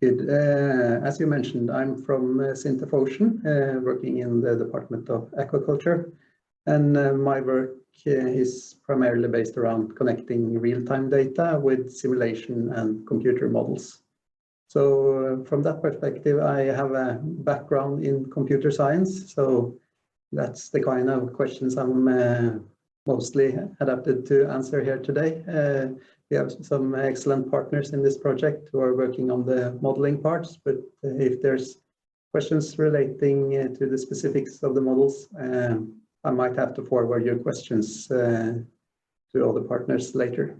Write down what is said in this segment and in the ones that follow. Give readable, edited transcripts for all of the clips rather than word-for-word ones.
Good. As you mentioned, I'm from SINTEF Ocean, working in the Department of Aquaculture, and my work is primarily based around connecting real-time data with simulation and computer models. So from that perspective, I have a background in computer science, so that's the kind of questions I'm mostly adapted to answer here today. We have some excellent partners in this project who are working on the modeling parts, but if there's questions relating to the specifics of the models, I might have to forward your questions to all the partners later.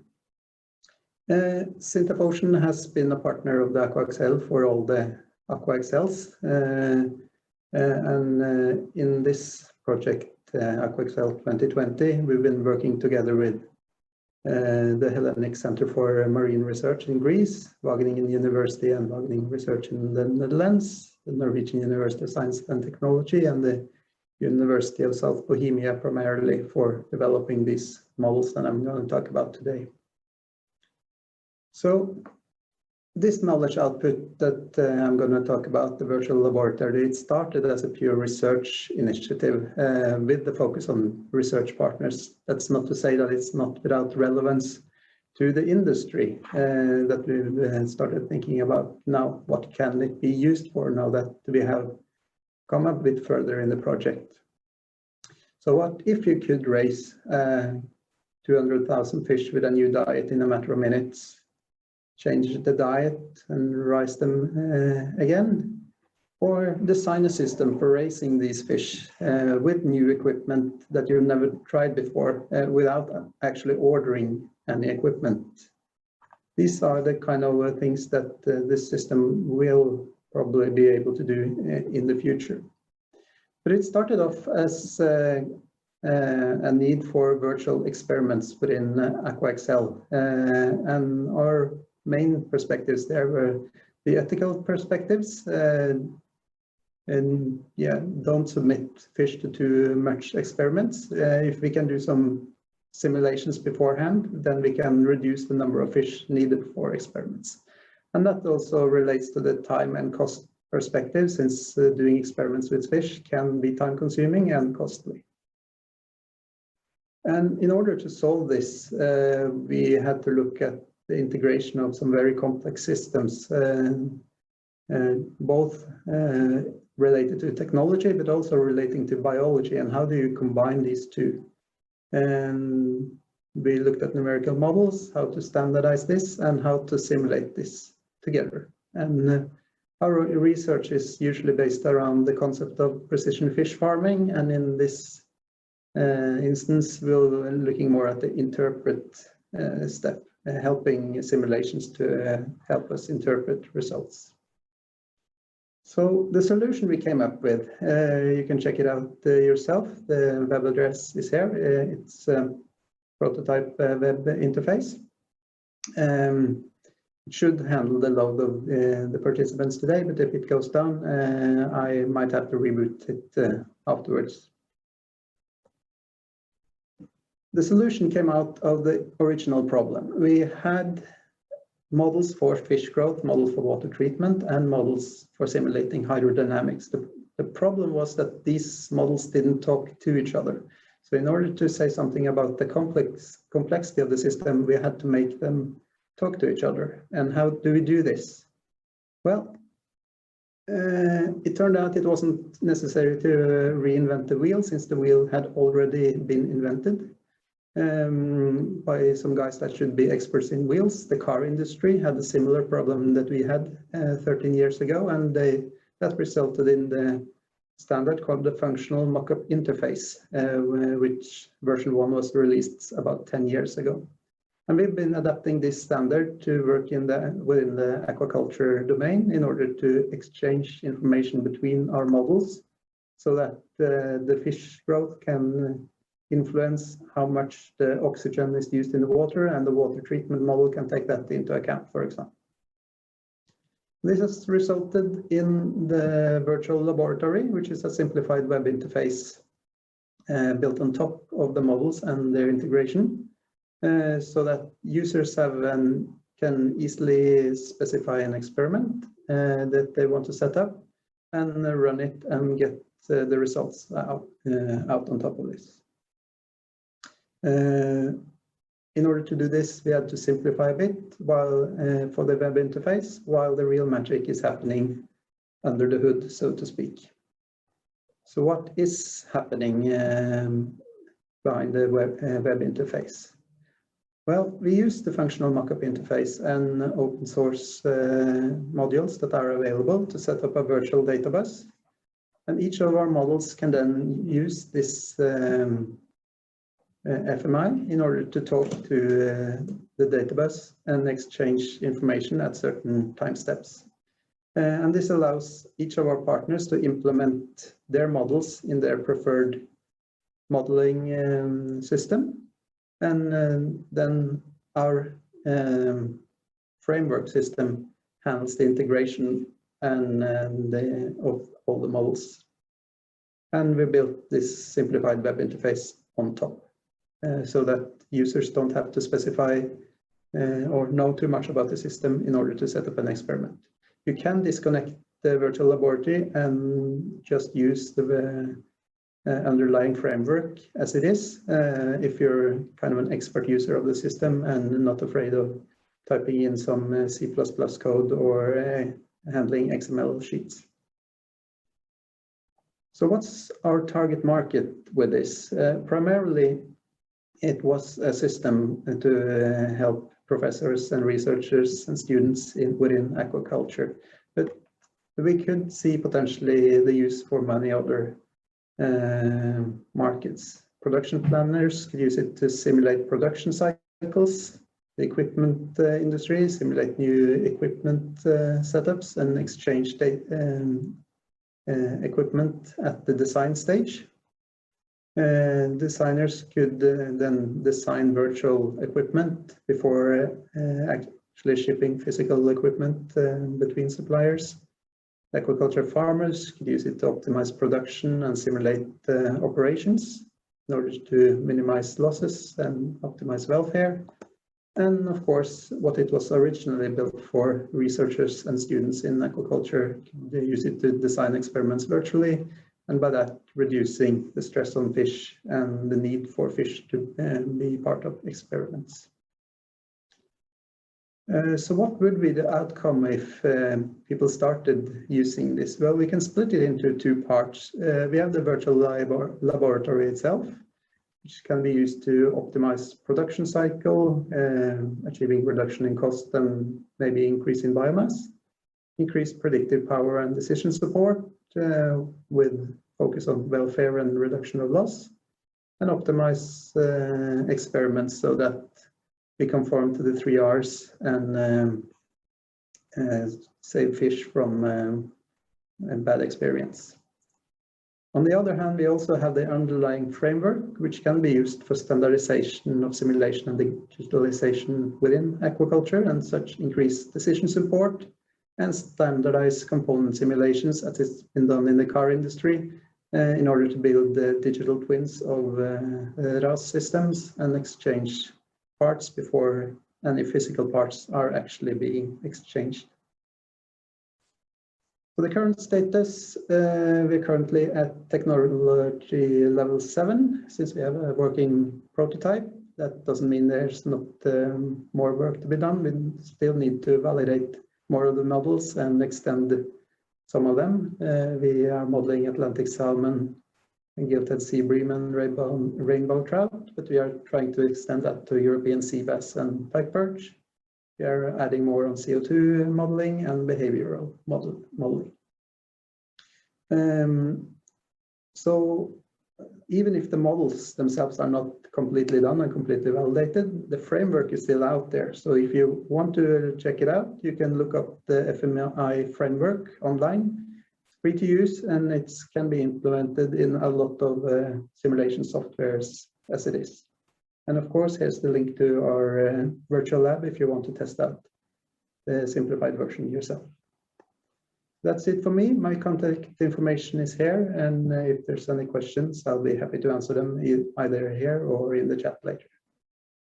SINTEF Ocean has been a partner of the AquaXL for all the AquaXLs, and in this project, AquaXL 2020, we've been working together with the Hellenic Center for Marine Research in Greece, Wageningen University and Wageningen Research in the Netherlands, the Norwegian University of Science and Technology, and the University of South Bohemia, primarily for developing these models that I'm going to talk about today. So this knowledge output that I'm going to talk about, the virtual laboratory, it started as a pure research initiative with the focus on research partners. That's not to say that it's not without relevance to the industry that we've started thinking about now. What can it be used for now that we have come a bit further in the project? So what if you could raise 200,000 fish with a new diet in a matter of minutes? Change the diet and raise them again, or design a system for raising these fish with new equipment that you've never tried before without actually ordering any equipment. These are the kind of things that this system will probably be able to do in the future. But it started off as a need for virtual experiments within AquaXL, and our main perspectives there were the ethical perspectives, and don't submit fish to too much experiments. If we can do some simulations beforehand, then we can reduce the number of fish needed for experiments. And that also relates to the time and cost perspective, since doing experiments with fish can be time consuming and costly. And in order to solve this, we had to look at the integration of some very complex systems, both related to technology, but also relating to biology, and how do you combine these two? And we looked at numerical models, how to standardize this, and how to simulate this together. And our research is usually based around the concept of precision fish farming, and in this instance, we're looking more at the interpret step, helping simulations to help us interpret results. So the solution we came up with, you can check it out yourself. The web address is here. It's a prototype web interface. It should handle the load of the participants today, but if it goes down, I might have to reboot it afterwards. The solution came out of the original problem. We had models for fish growth, models for water treatment, and models for simulating hydrodynamics. The problem was that these models didn't talk to each other. So in order to say something about the complexity of the system, we had to make them talk to each other. And how do we do this? Well, it turned out it wasn't necessary to reinvent the wheel, since the wheel had already been invented by some guys that should be experts in wheels. The car industry had a similar problem that we had 13 years ago, and that resulted in the standard called the functional mockup interface, which version 1 was released about 10 years ago. And we've been adapting this standard to work within the aquaculture domain in order to exchange information between our models, so that the fish growth can influence how much the oxygen is used in the water, and the water treatment model can take that into account, for example. This has resulted in the virtual laboratory, which is a simplified web interface built on top of the models and their integration, so that users have an can easily specify an experiment that they want to set up and run it and get the results out on top of this. In order to do this, we had to simplify a bit while for the web interface, while the real magic is happening under the hood, so to speak. So what is happening behind the web interface? Well, we use the functional mockup interface and open source modules that are available to set up a virtual database. And each of our models can then use this FMI in order to talk to the database and exchange information at certain time steps. And this allows each of our partners to implement their models in their preferred modeling system. And then our framework system handles the integration and of all the models. And we built this simplified web interface on top so that users don't have to specify or know too much about the system in order to set up an experiment. You can disconnect the virtual laboratory and just use the underlying framework as it is, if you're kind of an expert user of the system and not afraid of typing in some C++ code or handling XML sheets. So what's our target market with this? Primarily, it was a system to help professors and researchers and students within aquaculture, but we could see potentially the use for many other markets. Production planners could use it to simulate production cycles. The equipment industry simulate new equipment setups and exchange equipment at the design stage. Designers could then design virtual equipment before actually shipping physical equipment between suppliers. Aquaculture farmers could use it to optimize production and simulate operations in order to minimize losses and optimize welfare. And of course, what it was originally built for, researchers and students in aquaculture could use it to design experiments virtually, and by that reducing the stress on fish and the need for fish to be part of experiments. So what would be the outcome if people started using this? Well, we can split it into two parts. We have the virtual laboratory itself, which can be used to optimize production cycle, achieving reduction in cost and maybe increase in biomass, increase predictive power and decision support with focus on welfare and reduction of loss, and optimize experiments so that we conform to the 3 R's and save fish from a bad experience. On the other hand, we also have the underlying framework, which can be used for standardization of simulation and digitalization within aquaculture, and such increased decision support and standardize component simulations as it's been done in the car industry in order to build the digital twins of RAS systems and exchange parts before any physical parts are actually being exchanged. For the current status, we're currently at technology level 7, since we have a working prototype. That doesn't mean there's not more work to be done. We still need to validate more of the models and extend some of them. We are modeling Atlantic salmon and gilted sea bream and rainbow trout, but we are trying to extend that to European sea bass and pike perch. We are adding more on CO2 modeling and behavioral modeling. So even if the models themselves are not completely done and completely validated, the framework is still out there. So if you want to check it out, you can look up the FMI framework online. It's free to use, and it can be implemented in a lot of simulation softwares as it is. And of course, here's the link to our virtual lab if you want to test out the simplified version yourself. That's it for me. My contact information is here, and if there's any questions, I'll be happy to answer them either here or in the chat later.